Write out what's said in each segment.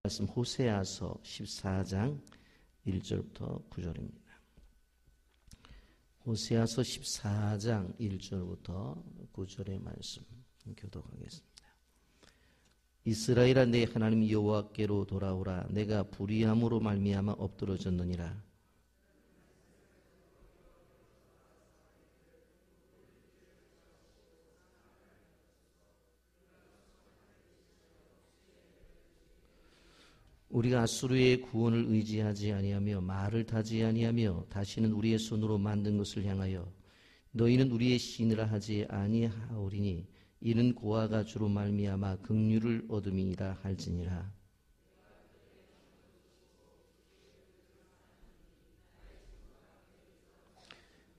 말씀 호세아서 14장 1절부터 9절입니다. 호세아서 14장 1절부터 9절의 말씀 교독하겠습니다. 이스라엘아, 내 하나님 여호와께로 돌아오라. 내가 불의함으로 말미암아 엎드러졌느니라. 우리가 아수르의 구원을 의지하지 아니하며 말을 타지 아니하며 다시는 우리의 손으로 만든 것을 향하여 너희는 우리의 신이라 하지 아니하오리니 이는 고아가 주로 말미암아 긍휼을 얻음이라 할지니라.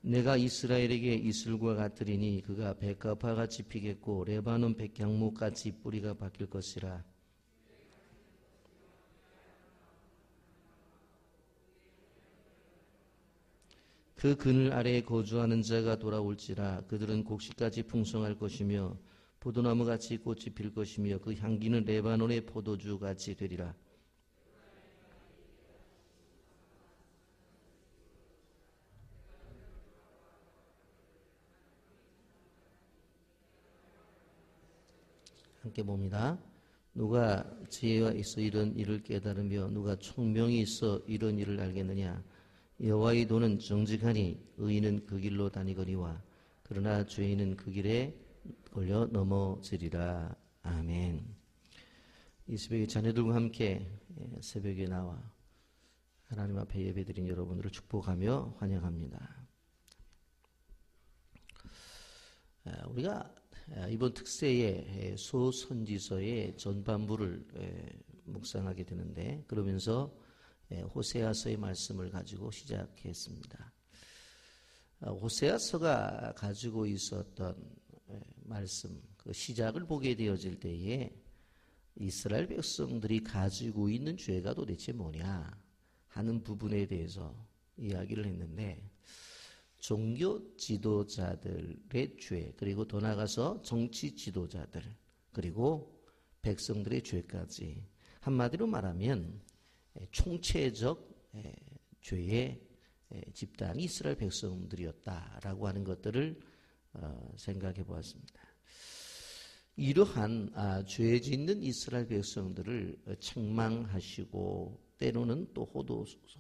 내가 이스라엘에게 이슬과 같으리니 그가 백합화 같이 피겠고 레바논 백향목 같이 뿌리가 바뀔 것이라. 그 그늘 아래에 거주하는 자가 돌아올지라. 그들은 곡식같이 풍성할 것이며 포도나무같이 꽃이 필 것이며 그 향기는 레바논의 포도주같이 되리라. 함께 봅니다. 누가 지혜가 있어 이런 일을 깨달으며 누가 총명이 있어 이런 일을 알겠느냐. 여호와의 도는 정직하니 의인은 그 길로 다니거니와 그러나 죄인은 그 길에 걸려 넘어지리라. 아멘. 이 새벽에 자녀들과 함께 새벽에 나와 하나님 앞에 예배드린 여러분들을 축복하며 환영합니다. 우리가 이번 특세의 소선지서의 전반부를 묵상하게 되는데 그러면서 호세아서의 말씀을 가지고 시작했습니다. 호세아서가 가지고 있었던 말씀, 그 시작을 보게 되어질 때에 이스라엘 백성들이 가지고 있는 죄가 도대체 뭐냐 하는 부분에 대해서 이야기를 했는데 종교 지도자들의 죄, 그리고 더 나아가서 정치 지도자들, 그리고 백성들의 죄까지 한마디로 말하면 총체적 죄의 집단이 이스라엘 백성들이었다라고 하는 것들을 생각해 보았습니다. 이러한 죄 짓는 이스라엘 백성들을 책망하시고 때로는 또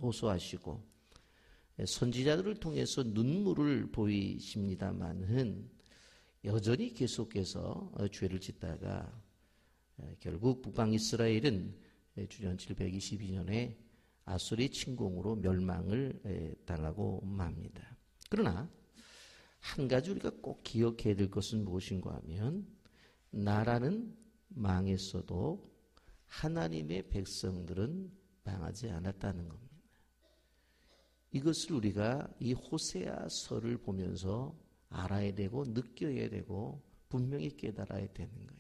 호소하시고 선지자들을 통해서 눈물을 보이십니다만은 여전히 계속해서 죄를 짓다가 결국 북방 이스라엘은 주전 722년에 아수르의 침공으로 멸망을 당하고 맙니다. 그러나 한 가지 우리가 꼭 기억해야 될 것은 무엇인가 하면 나라는 망했어도 하나님의 백성들은 망하지 않았다는 겁니다. 이것을 우리가 이 호세아서를 보면서 알아야 되고 느껴야 되고 분명히 깨달아야 되는 거예요.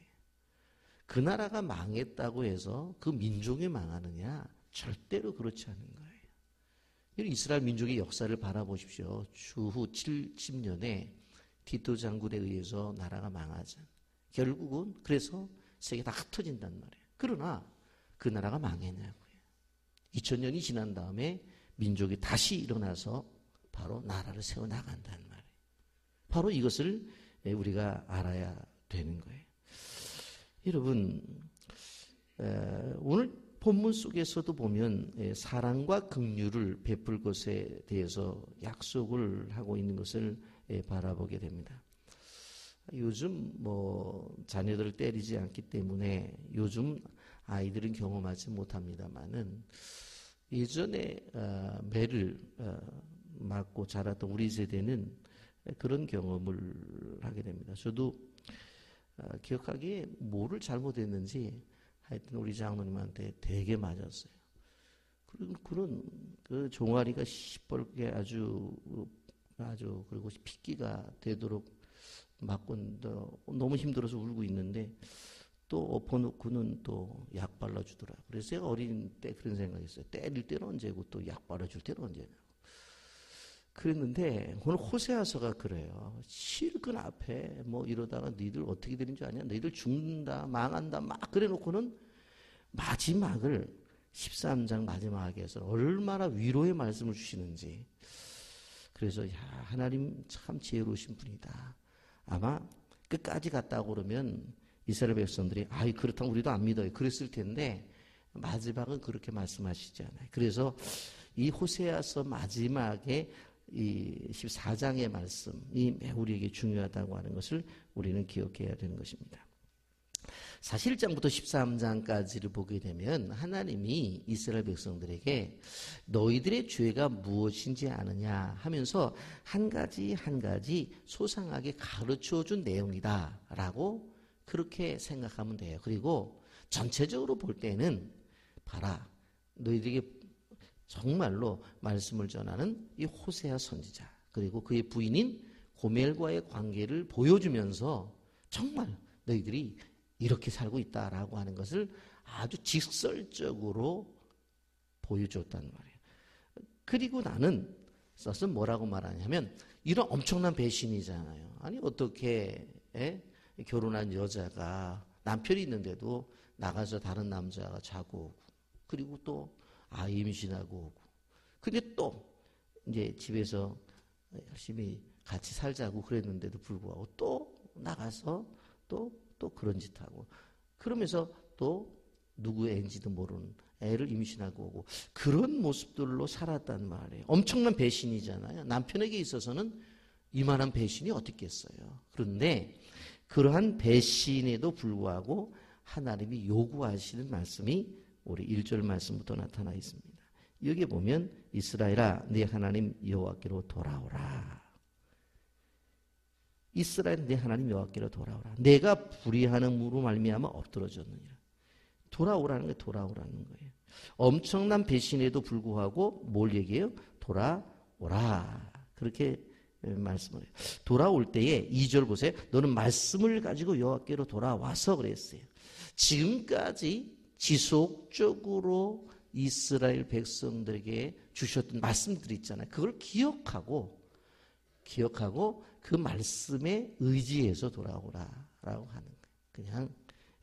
그 나라가 망했다고 해서 그 민족이 망하느냐? 절대로 그렇지 않은 거예요. 이스라엘 민족의 역사를 바라보십시오. 추후 70년에 티토 장군에 의해서 나라가 망하자. 결국은 그래서 세계가 다 흩어진단 말이에요. 그러나 그 나라가 망했냐고요. 2000년이 지난 다음에 민족이 다시 일어나서 바로 나라를 세워나간다는 말이에요. 바로 이것을 우리가 알아야 되는 거예요. 여러분, 오늘 본문 속에서도 보면 사랑과 긍휼을 베풀 것에 대해서 약속을 하고 있는 것을 바라보게 됩니다. 요즘 자녀들을 때리지 않기 때문에 요즘 아이들은 경험하지 못합니다만은 예전에 매를 맞고 자랐던 우리 세대는 그런 경험을 하게 됩니다. 저도 기억하기에 뭐를 잘못했는지 하여튼 우리 장로님한테 되게 맞았어요. 그런 그 종아리가 시뻘게 아주 그리고 핏기가 되도록 맞고 너무 힘들어서 울고 있는데 또 엎어놓고는 또 약 발라주더라. 그래서 제가 어린 때 그런 생각했어요. 때릴 때는 언제고 또 약 발라줄 때는 언제냐고. 그랬는데 오늘 호세아서가 그래요. 실컷 앞에 이러다가 너희들 어떻게 되는 줄 아냐? 너희들 죽는다, 망한다, 막 그래놓고는 마지막을 13장 마지막에서 얼마나 위로의 말씀을 주시는지. 그래서 하나님 참 지혜로우신 분이다. 아마 끝까지 갔다고 그러면 이스라엘 백성들이 그렇다면 우리도 안 믿어요. 그랬을 텐데 마지막은 그렇게 말씀하시지 않아요. 그래서 이 호세아서 마지막에 이 14장의 말씀이 매우 우리에게 중요하다고 하는 것을 우리는 기억해야 되는 것입니다. 사실 1장부터 13장까지를 보게 되면 하나님이 이스라엘 백성들에게 너희들의 죄가 무엇인지 아느냐 하면서 한 가지 한 가지 소상하게 가르쳐 준 내용이다 라고 그렇게 생각하면 돼요. 그리고 전체적으로 볼 때는 봐라, 너희들에게 정말로 말씀을 전하는 이 호세아 선지자, 그리고 그의 부인인 고멜과의 관계를 보여주면서 정말 너희들이 이렇게 살고 있다라고 하는 것을 아주 직설적으로 보여줬단 말이에요. 그리고 나는 써서 뭐라고 말하냐면 이런 엄청난 배신이잖아요. 아니 어떻게 결혼한 여자가 남편이 있는데도 나가서 다른 남자가 자고 오고, 그리고 또 아이 임신하고 오고, 근데 또 이제 집에서 열심히 같이 살자고 그랬는데도 불구하고 또 나가서 또 그런 짓 하고, 그러면서 또 누구 애인지도 모르는 애를 임신하고 오고, 그런 모습들로 살았단 말이에요. 엄청난 배신이잖아요. 남편에게 있어서는 이만한 배신이 어디 있겠어요. 그런데 그러한 배신에도 불구하고 하나님이 요구하시는 말씀이 우리 1절 말씀부터 나타나 있습니다. 여기 보면 이스라엘아 네 하나님 여호와께로 돌아오라. 이스라엘 내 하나님 여호와께로 돌아오라. 내가 불의함으로 말미암아 엎드러졌느니라. 돌아오라는 게 돌아오라는 거예요. 엄청난 배신에도 불구하고 뭘 얘기해요? 돌아오라. 그렇게 말씀을 해요. 돌아올 때에 2절 보세요. 너는 말씀을 가지고 여호와께로 돌아와서 그랬어요. 지금까지 지속적으로 이스라엘 백성들에게 주셨던 말씀들이 있잖아요. 그걸 기억하고 그 말씀에 의지해서 돌아오라라고 하는 거예요. 그냥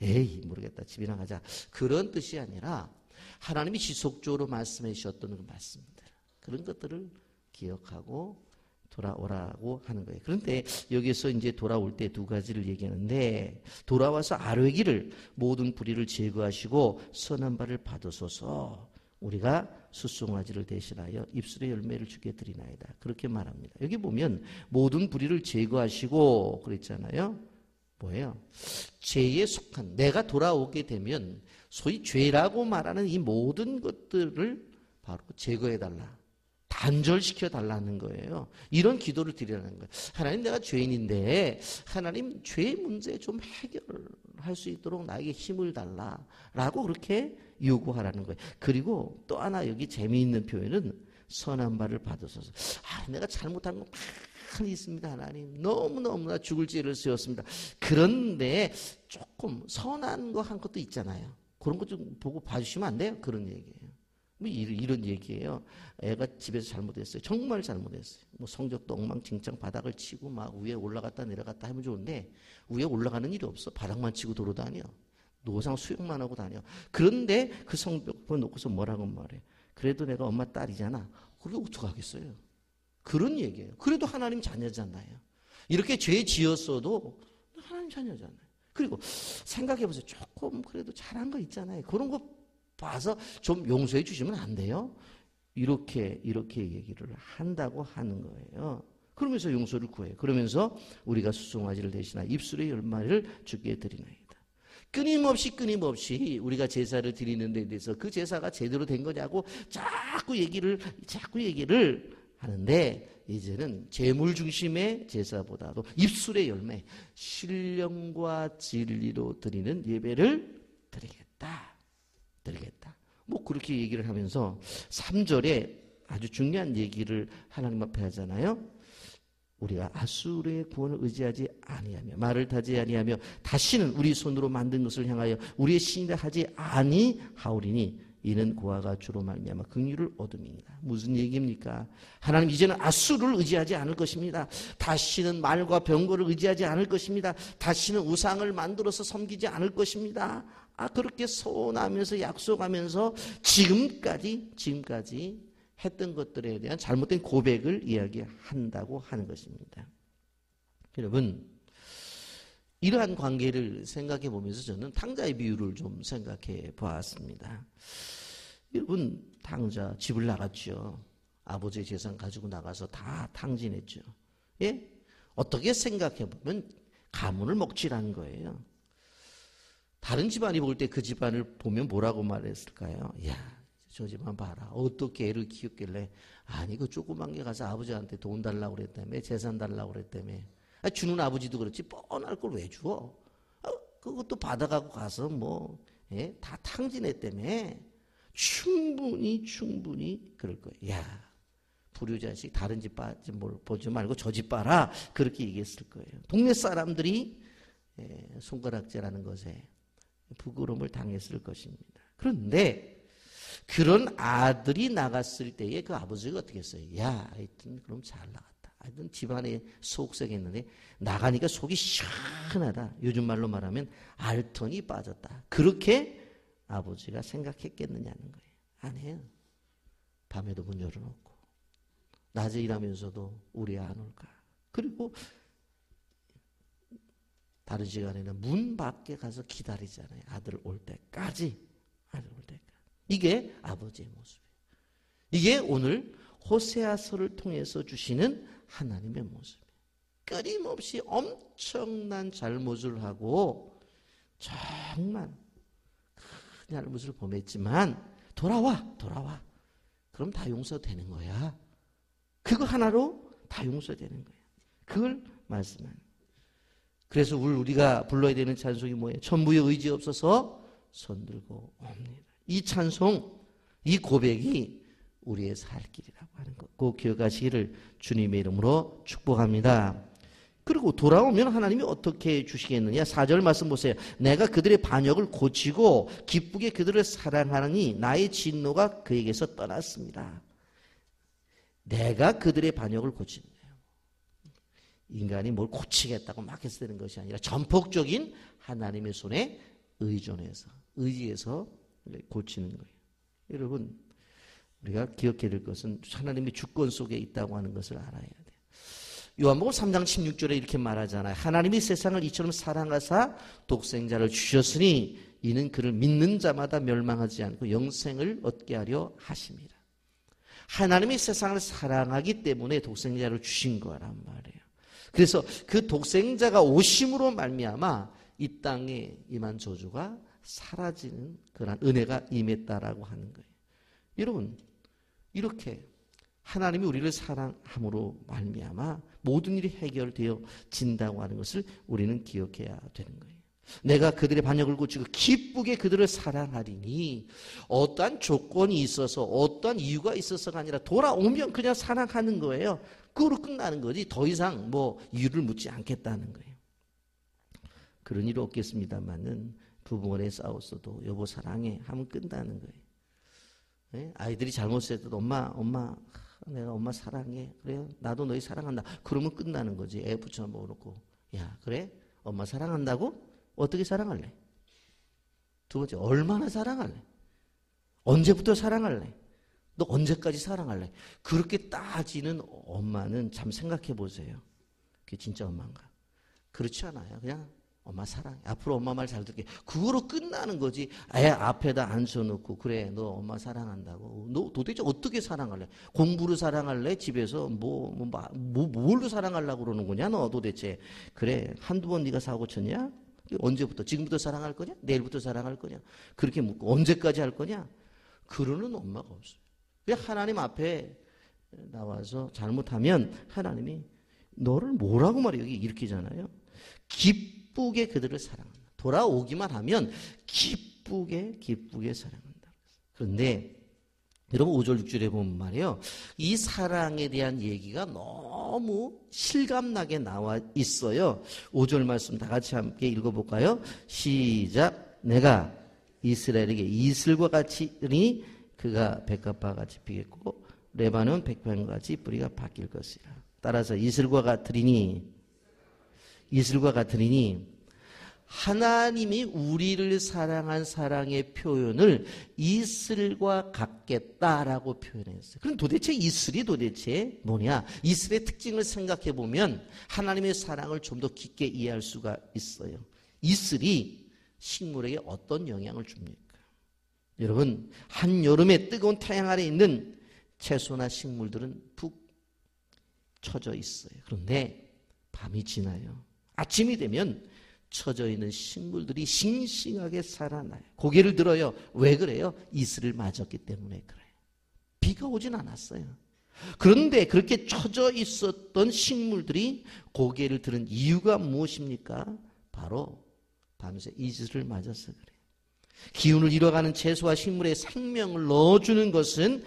에이 모르겠다 집이나 가자 그런 뜻이 아니라 하나님이 지속적으로 말씀해 주셨던 그 말씀들, 그런 것들을 기억하고 돌아오라고 하는 거예요. 그런데 여기서 이제 돌아올 때 두 가지를 얘기하는데, 돌아와서 아뢰기를 모든 불의를 제거하시고 선한 바를 받으소서 우리가 숫송아지를 대신하여 입술의 열매를 주게 드리나이다. 그렇게 말합니다. 여기 보면 모든 불의를 제거하시고 그랬잖아요. 뭐예요? 죄에 속한, 내가 돌아오게 되면 소위 죄라고 말하는 이 모든 것들을 바로 제거해달라, 단절시켜 달라는 거예요. 이런 기도를 드리라는 거예요. 하나님 내가 죄인인데 하나님 죄의 문제 좀 해결할 수 있도록 나에게 힘을 달라라고 그렇게 요구하라는 거예요. 그리고 또 하나 여기 재미있는 표현은 선한 바를 받으소서. 내가 잘못한 거 많이 있습니다. 하나님 너무너무나 죽을 죄를 지었습니다. 그런데 조금 선한 거 한 것도 있잖아요. 그런 것 좀 보고 봐주시면 안 돼요? 그런 얘기예요. 이런 얘기예요. 애가 집에서 잘못했어요. 정말 잘못했어요. 성적도 엉망진창 바닥을 치고 막 위에 올라갔다 내려갔다 하면 좋은데 위에 올라가는 일이 없어. 바닥만 치고 돌아다녀. 노상 수영만 하고 다녀. 그런데 그 성벽을 놓고서 뭐라고 말해? 그래도 내가 엄마 딸이잖아. 그게 어떡하겠어요? 그런 얘기예요. 그래도 하나님 자녀잖아요. 이렇게 죄 지었어도 하나님 자녀잖아요. 그리고 생각해보세요. 조금 그래도 잘한 거 있잖아요. 그런 거 봐서 좀 용서해 주시면 안 돼요? 이렇게 얘기를 한다고 하는 거예요. 그러면서 용서를 구해요. 그러면서 우리가 숫송아지를 대신하여 입술의 열매를 주께 드리나이다. 끊임없이 우리가 제사를 드리는 데 대해서 그 제사가 제대로 된 거냐고 자꾸 얘기를 하는데, 이제는 재물 중심의 제사보다도 입술의 열매, 신령과 진리로 드리는 예배를 드리겠다. 그렇게 얘기를 하면서 3절에 아주 중요한 얘기를 하나님 앞에 하잖아요. 우리가 아수르의 구원을 의지하지 아니하며 말을 타지 아니하며 다시는 우리 손으로 만든 것을 향하여 우리의 신이라 하지 아니하오리니 이는 고아가 주로 말미암아 긍휼을 얻음이니라. 무슨 얘기입니까? 하나님 이제는 앗수를 의지하지 않을 것입니다. 다시는 말과 병거를 의지하지 않을 것입니다. 다시는 우상을 만들어서 섬기지 않을 것입니다. 그렇게 서원하면서 약속하면서 지금까지 했던 것들에 대한 잘못된 고백을 이야기한다고 하는 것입니다. 여러분, 이러한 관계를 생각해 보면서 저는 탕자의 비유를 좀 생각해 보았습니다. 여러분, 탕자 집을 나갔죠. 아버지의 재산 가지고 나가서 다 탕진했죠. 예? 어떻게 생각해 보면 가문을 먹칠한 거예요. 다른 집안이 볼 때 그 집안을 보면 뭐라고 말했을까요? 야, 저 집안 봐라. 어떻게 애를 키웠길래. 아니, 그 조그만 게 가서 아버지한테 돈 달라고 그랬다며, 재산 달라고 그랬다며. 주는 아버지도 그렇지 뻔할 걸 왜 줘? 그것도 받아가고 가서 다 탕진했다며. 충분히 그럴 거예요. 야, 불효자식 다른 집 보지 말고 저 집 봐라. 그렇게 얘기했을 거예요. 동네 사람들이 손가락질하는 것에 부끄러움을 당했을 것입니다. 그런데 그런 아들이 나갔을 때에 그 아버지가 어떻게 했어요? 야, 하여튼 그럼 잘 나갔다. 하여튼 집안에 속썩했는데 나가니까 속이 시원하다. 요즘 말로 말하면 알턴이 빠졌다. 그렇게 아버지가 생각했겠느냐는 거예요. 아니에요. 밤에도 문 열어놓고 낮에 일하면서도 우리 안 올까. 그리고 다른 시간에는 문 밖에 가서 기다리잖아요. 아들 올 때까지. 이게 아버지의 모습이에요. 이게 오늘 호세아서를 통해서 주시는 하나님의 모습이에요. 끊임없이 엄청난 잘못을 하고 정말 큰 잘못을 범했지만 돌아와. 그럼 다 용서되는 거야. 그거 하나로 다 용서되는 거예요. 그걸 말씀하는. 그래서 우리가 불러야 되는 찬송이 뭐예요? 천부의 의지 없어서 손들고 옵니다. 이 찬송, 이 고백이 우리의 살 길이라고 하는 것. 꼭 기억하시기를 주님의 이름으로 축복합니다. 그리고 돌아오면 하나님이 어떻게 주시겠느냐? 4절 말씀 보세요. 내가 그들의 반역을 고치고 기쁘게 그들을 사랑하느니 나의 진노가 그에게서 떠났습니다. 내가 그들의 반역을 고친대요. 인간이 뭘 고치겠다고 막 해서 되는 것이 아니라 전폭적인 하나님의 손에 의지해서 고치는 거예요. 여러분, 우리가 기억해야 될 것은 하나님의 주권 속에 있다고 하는 것을 알아야 돼요. 요한복음 3장 16절에 이렇게 말하잖아요. 하나님이 세상을 이처럼 사랑하사 독생자를 주셨으니 이는 그를 믿는 자마다 멸망하지 않고 영생을 얻게 하려 하심이라. 하나님이 세상을 사랑하기 때문에 독생자를 주신 거란 말이에요. 그래서 그 독생자가 오심으로 말미암아 이 땅에 임한 저주가 사라지는 그런 은혜가 임했다라고 하는 거예요. 여러분, 이렇게 하나님이 우리를 사랑함으로 말미암아 모든 일이 해결되어진다고 하는 것을 우리는 기억해야 되는 거예요. 내가 그들의 반역을 고치고 기쁘게 그들을 사랑하리니 어떠한 조건이 있어서 어떠한 이유가 있어서가 아니라 돌아오면 그냥 사랑하는 거예요. 그거로 끝나는 거지 더 이상 이유를 묻지 않겠다는 거예요. 그런 일이 없겠습니다만은 부부간에 싸웠어도 여보 사랑해 하면 끝나는 거예요. 네? 아이들이 잘못했어도 엄마 내가 엄마 사랑해. 그래요? 나도 너희 사랑한다. 그러면 끝나는 거지. 애 붙여 먹어놓고 야 그래? 엄마 사랑한다고? 어떻게 사랑할래? 두 번째, 얼마나 사랑할래? 언제부터 사랑할래? 너 언제까지 사랑할래? 그렇게 따지는 엄마는 참 생각해 보세요. 그게 진짜 엄마인가? 그렇지 않아요. 그냥 엄마 사랑해. 앞으로 엄마 말 잘 듣게. 그거로 끝나는 거지. 애 앞에다 앉혀놓고 그래 너 엄마 사랑한다고. 너 도대체 어떻게 사랑할래? 공부로 사랑할래? 집에서 뭘로 사랑하려고 그러는 거냐 너 도대체. 그래 한두 번 네가 사고 쳤냐? 언제부터? 지금부터 사랑할 거냐? 내일부터 사랑할 거냐? 그렇게 묻고 언제까지 할 거냐? 그러는 엄마가 없어요. 그냥 하나님 앞에 나와서 잘못하면 하나님이 너를 뭐라고 말해 여기 이렇게잖아요. 기쁘게 그들을 사랑한다. 돌아오기만 하면 기쁘게 사랑한다. 그런데 여러분 5절 6절에 보면 말이에요. 이 사랑에 대한 얘기가 너무 실감나게 나와 있어요. 5절 말씀 다 같이 함께 읽어볼까요? 시작. 내가 이스라엘에게 이슬과 같이니 그가 백합과 같이 피겠고 레바논 백향과 같이 뿌리가 바뀔 것이라. 따라서 이슬과 같으리니 하나님이 우리를 사랑한 사랑의 표현을 이슬과 같겠다라고 표현했어요. 그럼 도대체 이슬이 도대체 뭐냐? 이슬의 특징을 생각해 보면 하나님의 사랑을 좀 더 깊게 이해할 수가 있어요. 이슬이 식물에게 어떤 영향을 줍니까? 여러분, 한여름에 뜨거운 태양 아래 있는 채소나 식물들은 푹 처져 있어요. 그런데 밤이 지나요. 아침이 되면 처져 있는 식물들이 싱싱하게 살아나요. 고개를 들어요. 왜 그래요? 이슬을 맞았기 때문에 그래요. 비가 오진 않았어요. 그런데 그렇게 처져 있었던 식물들이 고개를 드는 이유가 무엇입니까? 바로 밤새 이슬을 맞아서 그래요. 기운을 잃어가는 채소와 식물에 생명을 넣어주는 것은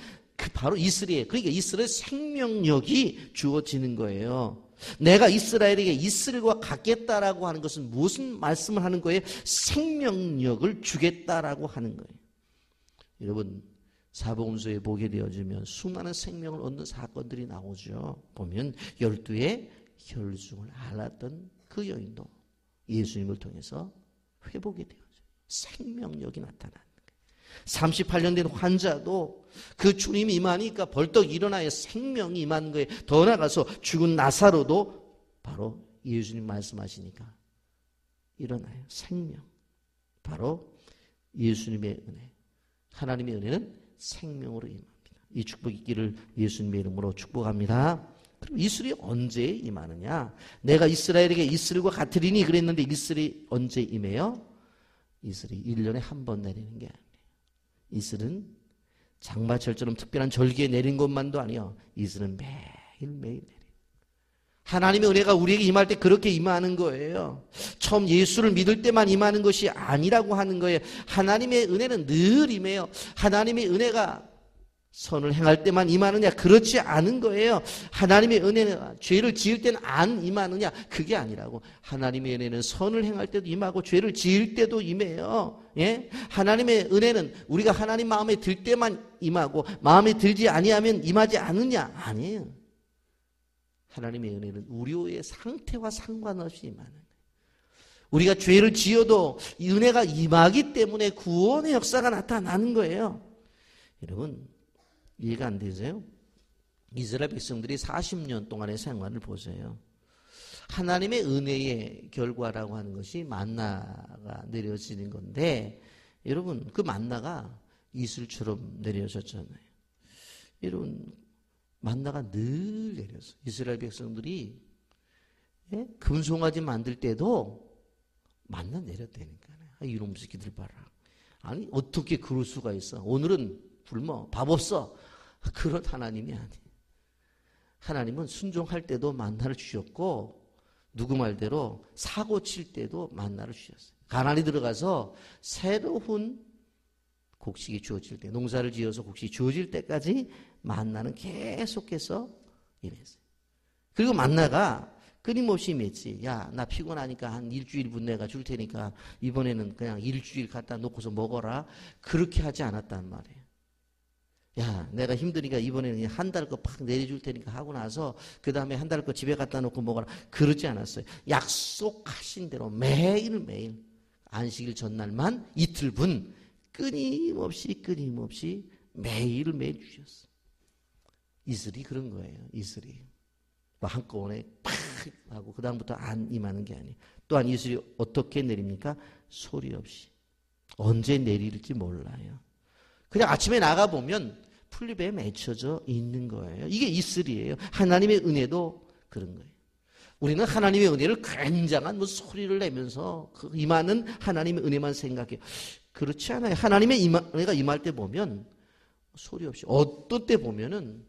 바로 이슬이에요. 그러니까 이슬은 생명력이 주어지는 거예요. 내가 이스라엘에게 이슬과 같겠다라고 하는 것은 무슨 말씀을 하는 거예요? 생명력을 주겠다라고 하는 거예요. 여러분, 사복음서에 보게 되어지면 수많은 생명을 얻는 사건들이 나오죠. 보면 12의 혈중을 앓았던 그 여인도 예수님을 통해서 회복이 되어져요. 생명력이 나타나는 거예요. 38년 된 환자도 그 주님이 임하니까 벌떡 일어나야 생명이 임하는 거예요. 더 나아가서 죽은 나사로도 바로 예수님 말씀하시니까 일어나요. 생명. 바로 예수님의 은혜. 하나님의 은혜는 생명으로 임합니다. 이 축복 있기를 예수님의 이름으로 축복합니다. 그럼 이슬이 언제 임하느냐? 내가 이스라엘에게 이슬과 같으리니 그랬는데 이슬이 언제 임해요? 이슬이 1년에 한 번 내리는 게 아니에요. 이슬은 장마철처럼 특별한 절기에 내린 것만도 아니요. 이슬은 매일매일 내려요. 하나님의 은혜가 우리에게 임할 때 그렇게 임하는 거예요. 처음 예수를 믿을 때만 임하는 것이 아니라고 하는 거예요. 하나님의 은혜는 늘 임해요. 하나님의 은혜가 선을 행할 때만 임하느냐? 그렇지 않은 거예요. 하나님의 은혜는 죄를 지을 때는 안 임하느냐? 그게 아니라고. 하나님의 은혜는 선을 행할 때도 임하고 죄를 지을 때도 임해요. 예? 하나님의 은혜는 우리가 하나님 마음에 들 때만 임하고 마음에 들지 아니하면 임하지 않느냐? 아니에요. 하나님의 은혜는 우리의 상태와 상관없이 임하는 거예요. 우리가 죄를 지어도 이 은혜가 임하기 때문에 구원의 역사가 나타나는 거예요. 여러분, 이해가 안 되세요? 이스라엘 백성들이 40년 동안의 생활을 보세요. 하나님의 은혜의 결과라고 하는 것이 만나가 내려지는 건데, 여러분, 그 만나가 이슬처럼 내려졌잖아요. 여러분, 만나가 늘 내려서 이스라엘 백성들이 금송아지 만들 때도 만나 내렸다니까요. 이놈 새끼들 봐라. 아니, 어떻게 그럴 수가 있어? 오늘은 굶어, 밥 없어. 그런 하나님이 아니에요. 하나님은 순종할 때도 만나를 주셨고 누구 말대로 사고 칠 때도 만나를 주셨어요. 가나안에 들어가서 새로운 곡식이 주어질 때, 농사를 지어서 곡식이 주어질 때까지 만나는 계속해서 이랬어요. 그리고 만나가 끊임없이 맺지. 야, 나 피곤하니까 한 일주일분 내가 줄 테니까 이번에는 그냥 일주일 갖다 놓고서 먹어라. 그렇게 하지 않았단 말이에요. 야, 내가 힘드니까 이번에는 한 달 거 팍 내려줄 테니까 하고 나서 그 다음에 한 달 거 집에 갖다 놓고 먹어라. 그러지 않았어요. 약속하신 대로 매일매일 안식일 전날만 이틀분 끊임없이 매일매일 주셨어요. 이슬이 그런 거예요. 이슬이. 한꺼번에 팍 하고 그 다음부터 안 임하는 게 아니에요. 또한 이슬이 어떻게 내립니까? 소리 없이. 언제 내릴지 몰라요. 그냥 아침에 나가보면 풀잎에 맺혀져 있는 거예요. 이게 이슬이에요. 하나님의 은혜도 그런 거예요. 우리는 하나님의 은혜를 굉장한 소리를 내면서 그 임하는 하나님의 은혜만 생각해요. 그렇지 않아요. 하나님의 은혜가 임할 때 보면 소리 없이 어떤 때 보면은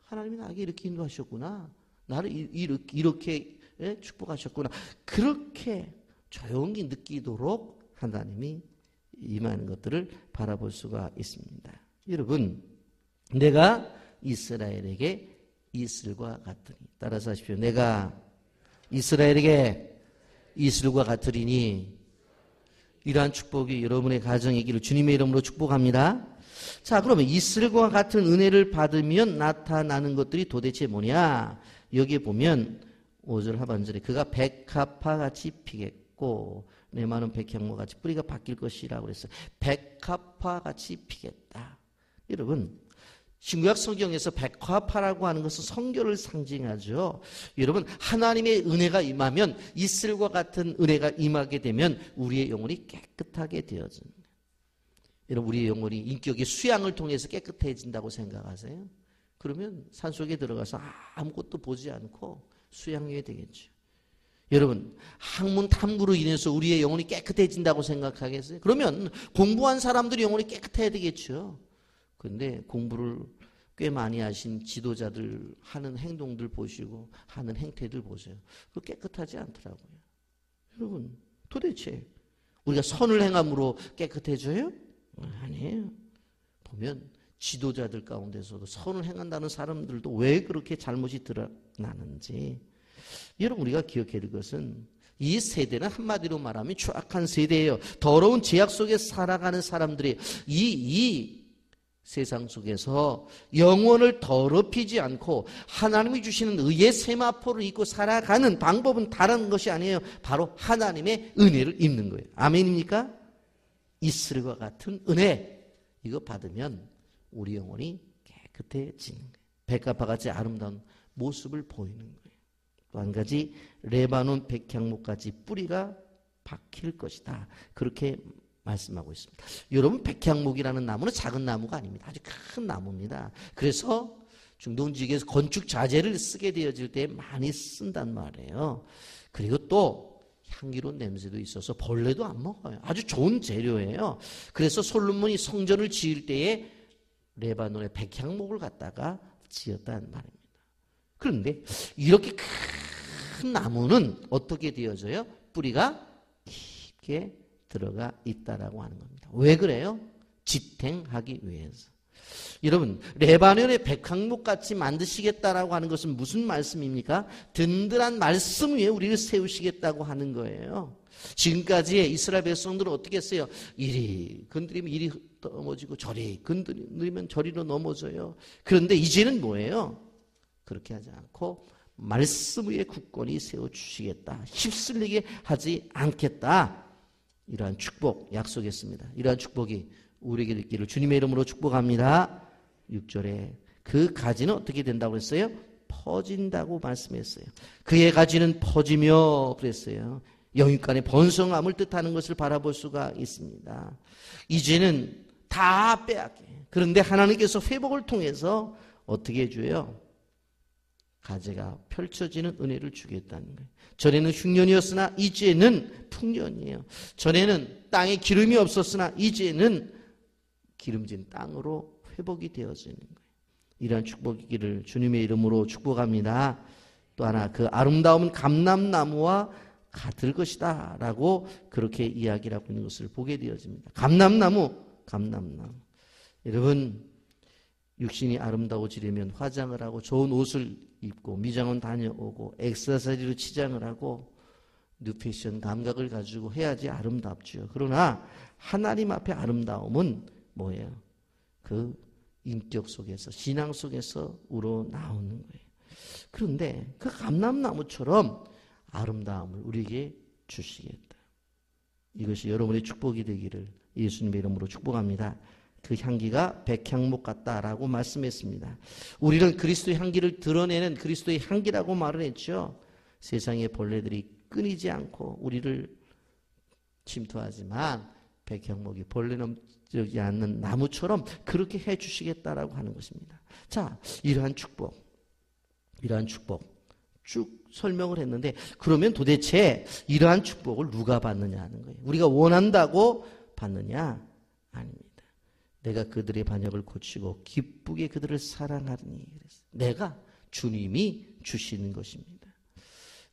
하나님이 나에게 이렇게 인도하셨구나. 나를 이렇게 축복하셨구나. 그렇게 조용히 느끼도록 하나님이 임하는 것들을 바라볼 수가 있습니다. 여러분, 내가 이스라엘에게 이슬과 같으니, 따라서 하십시오. 내가 이스라엘에게 이슬과 같으리니 이러한 축복이 여러분의 가정에 있기를 주님의 이름으로 축복합니다. 자, 그러면 이슬과 같은 은혜를 받으면 나타나는 것들이 도대체 뭐냐? 여기에 보면 5절 하반절에 그가 백합화 같이 피겠고 내 많은 백향목 같이 뿌리가 바뀔 것이라고 그랬어요. 백합화 같이 피겠다. 여러분, 신구약 성경에서 백합화라고 하는 것은 성결을 상징하죠. 여러분, 하나님의 은혜가 임하면 이슬과 같은 은혜가 임하게 되면 우리의 영혼이 깨끗하게 되어집니다. 여러분, 우리의 영혼이 인격의 수양을 통해서 깨끗해진다고 생각하세요? 그러면 산속에 들어가서 아무것도 보지 않고 수양해야 되겠죠. 여러분, 학문 탐구로 인해서 우리의 영혼이 깨끗해진다고 생각하겠어요? 그러면 공부한 사람들이 영혼이 깨끗해야 되겠죠. 그런데 공부를 꽤 많이 하신 지도자들 하는 행동들 보시고 하는 행태들 보세요. 그거 깨끗하지 않더라고요. 여러분, 도대체 우리가 선을 행함으로 깨끗해져요? 아니에요. 보면 지도자들 가운데서도 선을 행한다는 사람들도 왜 그렇게 잘못이 드러나는지. 여러분, 우리가 기억해야 될 것은 이 세대는 한마디로 말하면 추악한 세대예요. 더러운 죄악 속에 살아가는 사람들이 이 세상 속에서 영혼을 더럽히지 않고 하나님이 주시는 의의 세마포를 입고 살아가는 방법은 다른 것이 아니에요. 바로 하나님의 은혜를 입는 거예요. 아멘입니까? 이슬과 같은 은혜, 이거 받으면 우리 영혼이 깨끗해지는 거예요. 백합화같이 아름다운 모습을 보이는 거예요. 또 한 가지, 레바논 백향목같이 뿌리가 박힐 것이다. 그렇게 말씀하고 있습니다. 여러분, 백향목이라는 나무는 작은 나무가 아닙니다. 아주 큰 나무입니다. 그래서 중동 지역에서 건축 자재를 쓰게 되어질 때 많이 쓴단 말이에요. 그리고 또 향기로운 냄새도 있어서 벌레도 안 먹어요. 아주 좋은 재료예요. 그래서 솔로몬이 성전을 지을 때에 레바논의 백향목을 갖다가 지었다는 말입니다. 그런데 이렇게 큰 나무는 어떻게 되어져요? 뿌리가 깊게 들어가 있다라고 하는 겁니다. 왜 그래요? 지탱하기 위해서. 여러분, 레바논의 백향목같이 만드시겠다라고 하는 것은 무슨 말씀입니까? 든든한 말씀 위에 우리를 세우시겠다고 하는 거예요. 지금까지의 이스라엘 백성들은 어떻게 했어요? 이리 건드리면 이리 넘어지고 저리 건드리면 저리로 넘어져요. 그런데 이제는 뭐예요? 그렇게 하지 않고 말씀 위에 굳건히 세워주시겠다. 휩쓸리게 하지 않겠다. 이러한 축복 약속했습니다. 이러한 축복이 우리에게 있기를 주님의 이름으로 축복합니다. 6절에 그 가지는 어떻게 된다고 했어요? 퍼진다고 말씀했어요. 그의 가지는 퍼지며 그랬어요. 영육간의 번성함을 뜻하는 것을 바라볼 수가 있습니다. 이제는 다 빼앗게. 그런데 하나님께서 회복을 통해서 어떻게 해줘요? 가지가 펼쳐지는 은혜를 주겠다는 거예요. 전에는 흉년이었으나 이제는 풍년이에요. 전에는 땅에 기름이 없었으나 이제는 기름진 땅으로 회복이 되어지는 거예요. 이러한 축복이기를 주님의 이름으로 축복합니다. 또 하나, 그 아름다움은 감람나무와 같을 것이다 라고 그렇게 이야기를 하고 있는 것을 보게 되어집니다. 감람나무. 여러분, 육신이 아름다워지려면 화장을 하고 좋은 옷을 입고 미장원 다녀오고 엑서사이즈로 치장을 하고 뉴패션 감각을 가지고 해야지 아름답죠. 그러나 하나님 앞에 아름다움은 뭐예요? 그 인격 속에서, 신앙 속에서 우러나오는 거예요. 그런데 그 감람나무처럼 아름다움을 우리에게 주시겠다. 이것이 여러분의 축복이 되기를 예수님의 이름으로 축복합니다. 그 향기가 백향목 같다라고 말씀했습니다. 우리는 그리스도의 향기를 드러내는 그리스도의 향기라고 말을 했죠. 세상의 벌레들이 끊이지 않고 우리를 침투하지만 백향목이 벌레 넘지 않는 나무처럼 그렇게 해주시겠다라고 하는 것입니다. 자, 이러한 축복 쭉 설명을 했는데, 그러면 도대체 이러한 축복을 누가 받느냐 하는 거예요. 우리가 원한다고 받느냐? 아닙니다. 내가 그들의 반역을 고치고 기쁘게 그들을 사랑하리니 그랬어요. 내가 주님이 주시는 것입니다.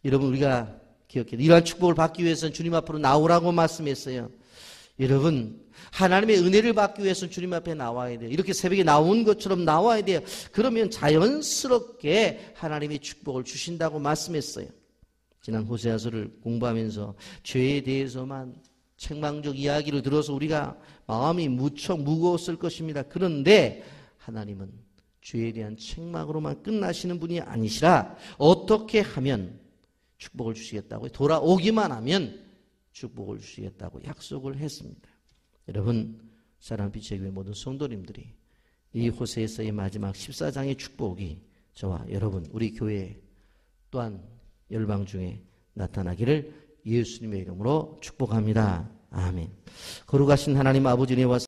여러분, 우리가 기억해야 돼요. 이러한 축복을 받기 위해서는 주님 앞으로 나오라고 말씀했어요. 여러분, 하나님의 은혜를 받기 위해서는 주님 앞에 나와야 돼요. 이렇게 새벽에 나온 것처럼 나와야 돼요. 그러면 자연스럽게 하나님의 축복을 주신다고 말씀했어요. 지난 호세아서를 공부하면서 죄에 대해서만 책망적 이야기를 들어서 우리가 마음이 무척 무거웠을 것입니다. 그런데 하나님은 죄에 대한 책망으로만 끝나시는 분이 아니시라 어떻게 하면 축복을 주시겠다고, 돌아오기만 하면 축복을 주시겠다고 약속을 했습니다. 여러분, 사랑하는 빛의 교회 모든 성도님들이 이 호세아서의 마지막 14장의 축복이 저와 여러분, 우리 교회 또한 열방 중에 나타나기를 예수님의 이름으로 축복합니다. 아멘. 거룩하신 하나님 아버지, 은혜와